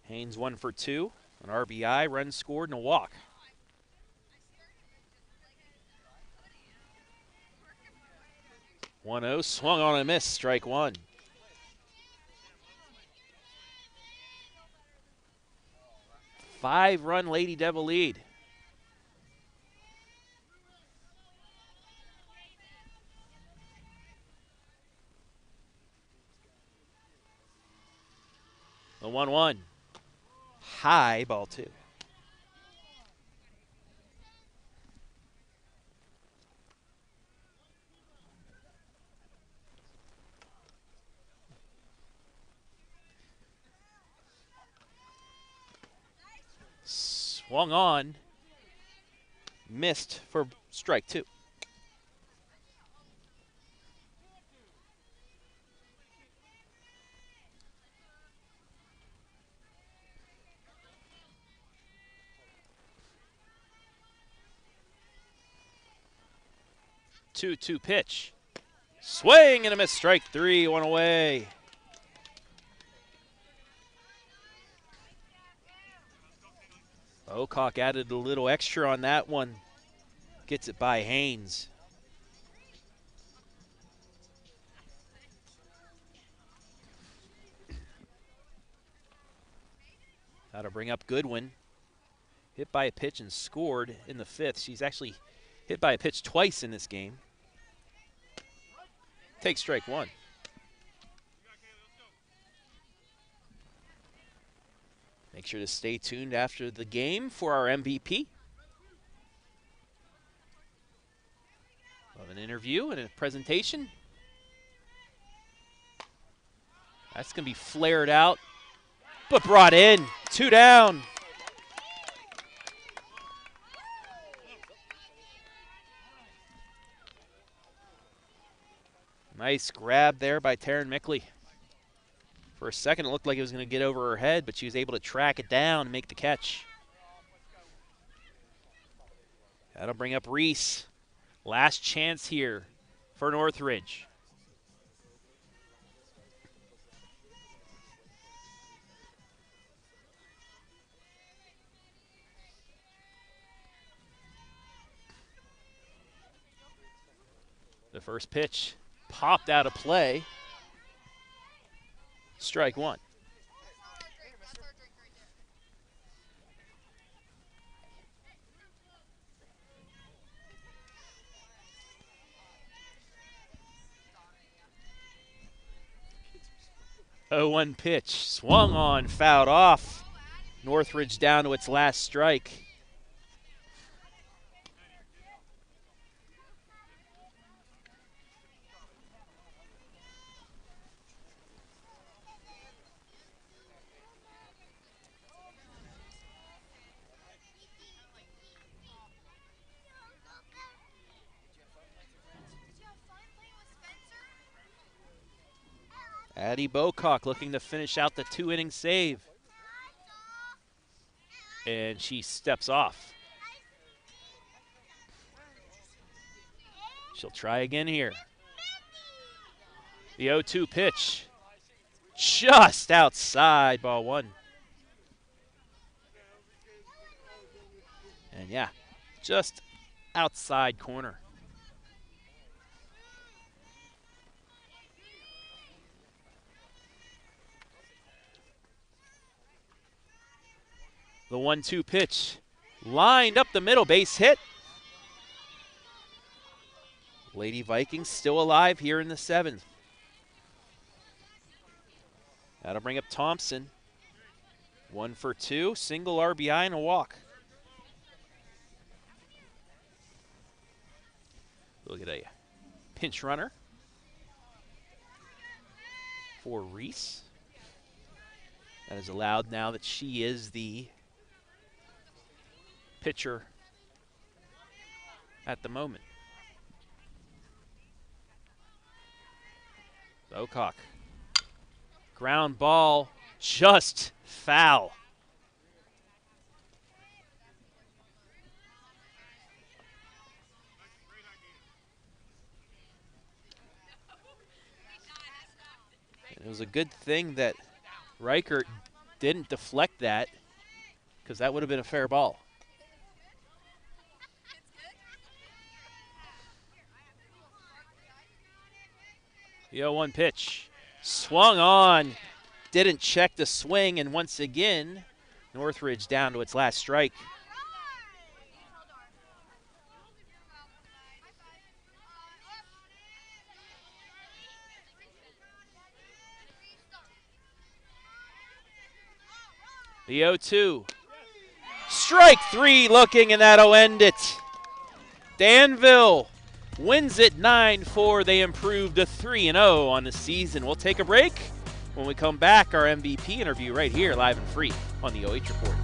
Haynes 1 for 2, an RBI, run scored, and a walk. One-oh, swung on and missed, strike one. Five-run Lady Devil lead. The 1-1. High, ball two. Swung on, missed for strike two. Two pitch. Swing and a miss, strike three, one away. Bocock added a little extra on that one. Gets it by Haynes. That'll bring up Goodwin. Hit by a pitch and scored in the fifth. She's actually hit by a pitch twice in this game. Take strike one. Make sure to stay tuned after the game for our MVP. Of an interview and a presentation. That's going to be flared out, but brought in. 2 down. Nice grab there by Taryn Mickley. For a second, it looked like it was going to get over her head, but she was able to track it down and make the catch. That'll bring up Reese. Last chance here for Northridge. The first pitch popped out of play. Strike one. Oh, 1 pitch. Swung on, fouled off. Northridge down to its last strike. Addie Bocock looking to finish out the 2-inning save. And she steps off. She'll try again here. The 0-2 pitch. Just outside, ball 1. And yeah, just outside corner. The 1-2 pitch, lined up the middle, base hit. Lady Vikings still alive here in the 7th. That'll bring up Thompson. 1 for 2, single RBI and a walk. Look at a pinch runner for Reese. That is allowed now that she is the pitcher at the moment. Bocock. Ground ball, just foul. It was a good thing that Reichert didn't deflect that, because that would have been a fair ball. The 0-1 pitch. Swung on. Didn't check the swing, and once again, Northridge down to its last strike. The 0-2. Strike 3 looking, and that'll end it. Danville wins it 9-4. They improved to 3-0 on the season. We'll take a break. When we come back, our MVP interview right here, live and free on the OH Report.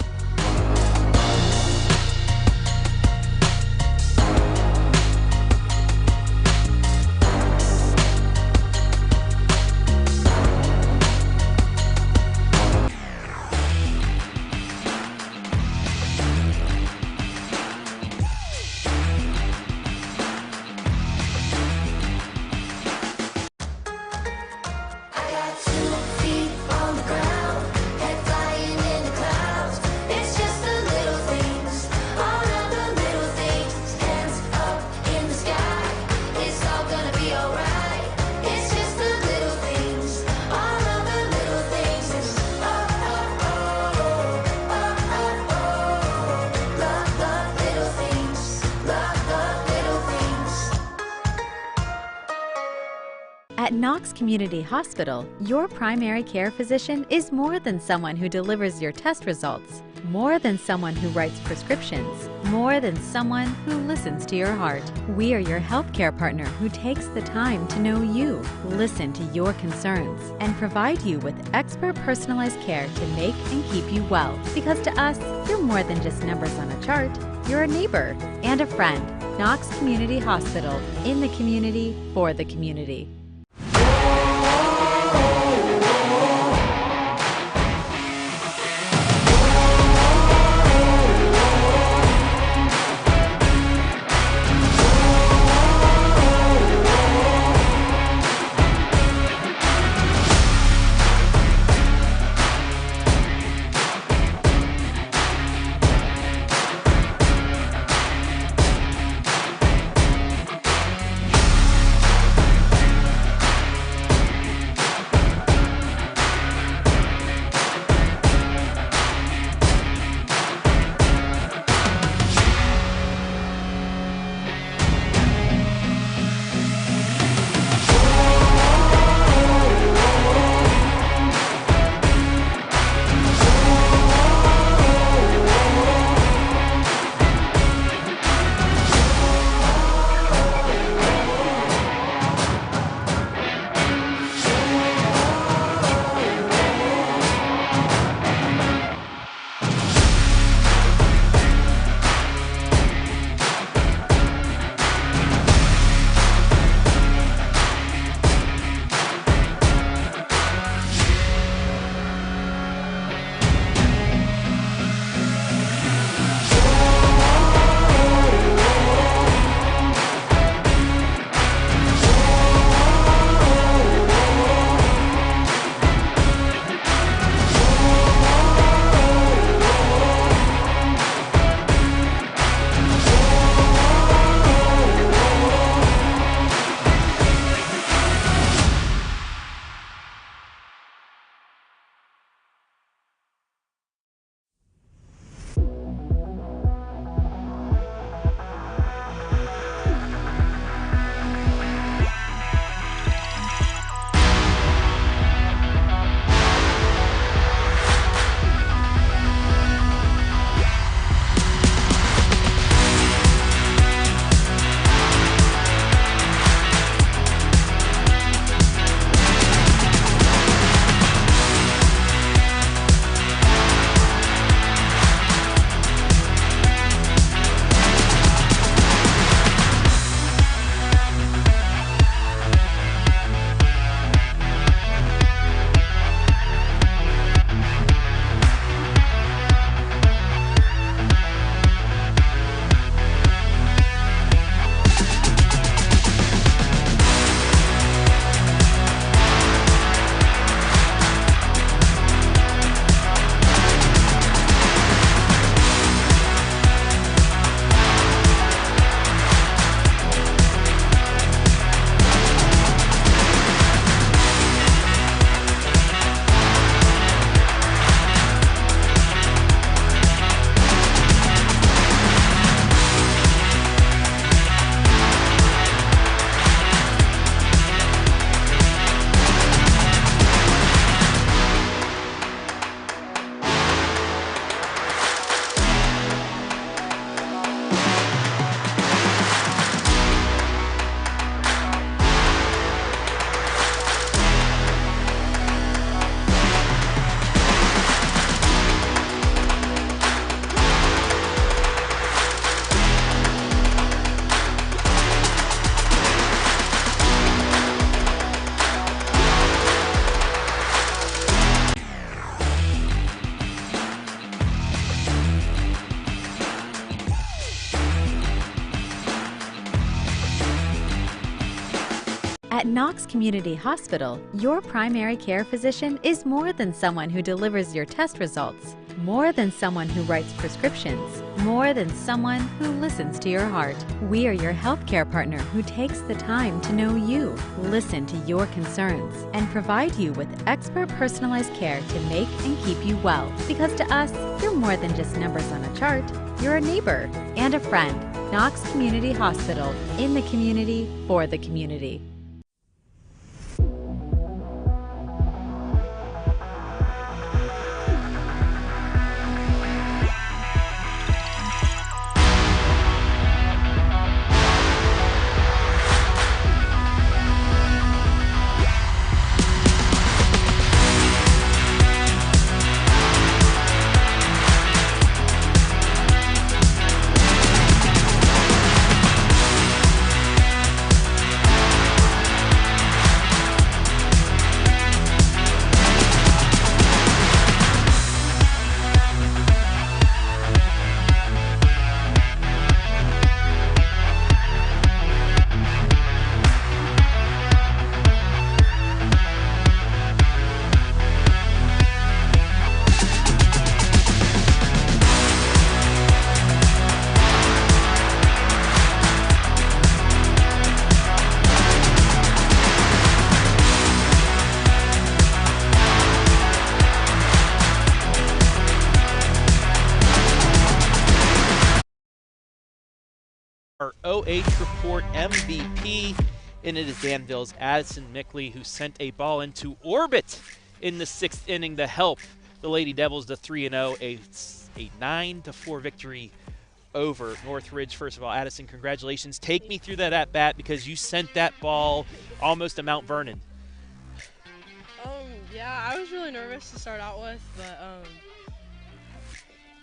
At Knox Community Hospital, your primary care physician is more than someone who delivers your test results, more than someone who writes prescriptions, more than someone who listens to your heart. We are your healthcare partner who takes the time to know you, listen to your concerns, and provide you with expert personalized care to make and keep you well. Because to us, you're more than just numbers on a chart. You're a neighbor and a friend. Knox Community Hospital, in the community, for the community. At Knox Community Hospital, your primary care physician is more than someone who delivers your test results, more than someone who writes prescriptions, more than someone who listens to your heart. We are your healthcare partner who takes the time to know you, listen to your concerns, and provide you with expert personalized care to make and keep you well. Because to us, you're more than just numbers on a chart. You're a neighbor and a friend. Knox Community Hospital, in the community, for the community. our OH Report MVP, and it is Danville's Addison Mickley who sent a ball into orbit in the 6th inning to help the Lady Devils to 3-0, a 9-4 victory over Northridge. First of all, Addison, congratulations. Take me through that at-bat because you sent that ball almost to Mount Vernon. Yeah, I was really nervous to start out with, but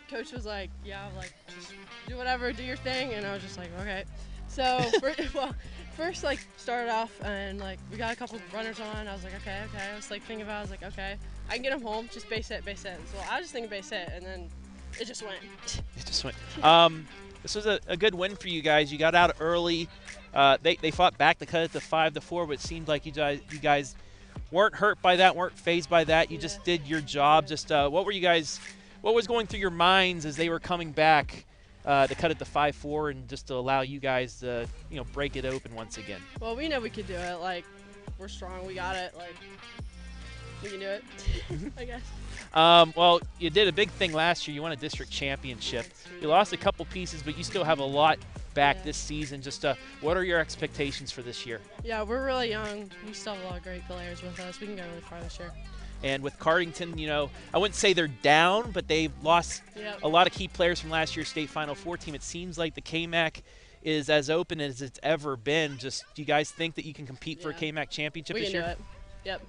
Coach was like, yeah, like, just do whatever, do your thing, and I was just like, okay. So, first, like, started off, and, like, we got a couple runners on. I was like, okay. I was, like, thinking about it. I was like, okay, I can get him home, just base hit. So I was just thinking base hit, and then it just went. It just went. This was a good win for you guys. You got out early. They fought back to cut it to 5-4, but it seemed like you guys weren't hurt by that, weren't fazed by that. You just did your job. Just what was going through your minds as they were coming back to cut it to 5-4 and just to allow you guys to break it open once again? Well, we know we could do it. Like, we're strong. We got it. Like, we can do it, I guess. Well, you did a big thing last year. You won a district championship. You lost a couple pieces, but you still have a lot back this season. Just what are your expectations for this year? Yeah, we're really young. We still have a lot of great players with us. We can go really far this year. And with Cardington, I wouldn't say they're down, but they've lost a lot of key players from last year's state Final Four team. It seems like the KMAC is as open as it's ever been. Just, do you guys think that you can compete for a KMAC championship this year? We can do it. Yep.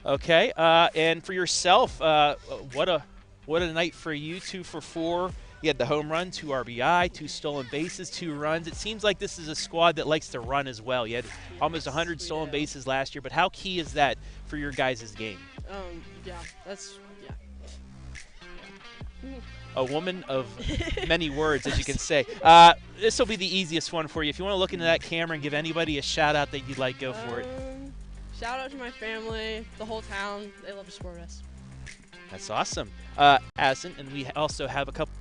Okay. And for yourself, what a night for you. 2 for 4. You had the home run, 2 RBI, 2 stolen bases, 2 runs. It seems like this is a squad that likes to run as well. You had almost 100 stolen bases last year, but how key is that for your guys' game? A woman of many words, as you can say. This will be the easiest one for you. If you want to look into that camera and give anybody a shout-out that you'd like, go for it. Shout out to my family, the whole town. They love to support us. That's awesome. Addison, and we also have a couple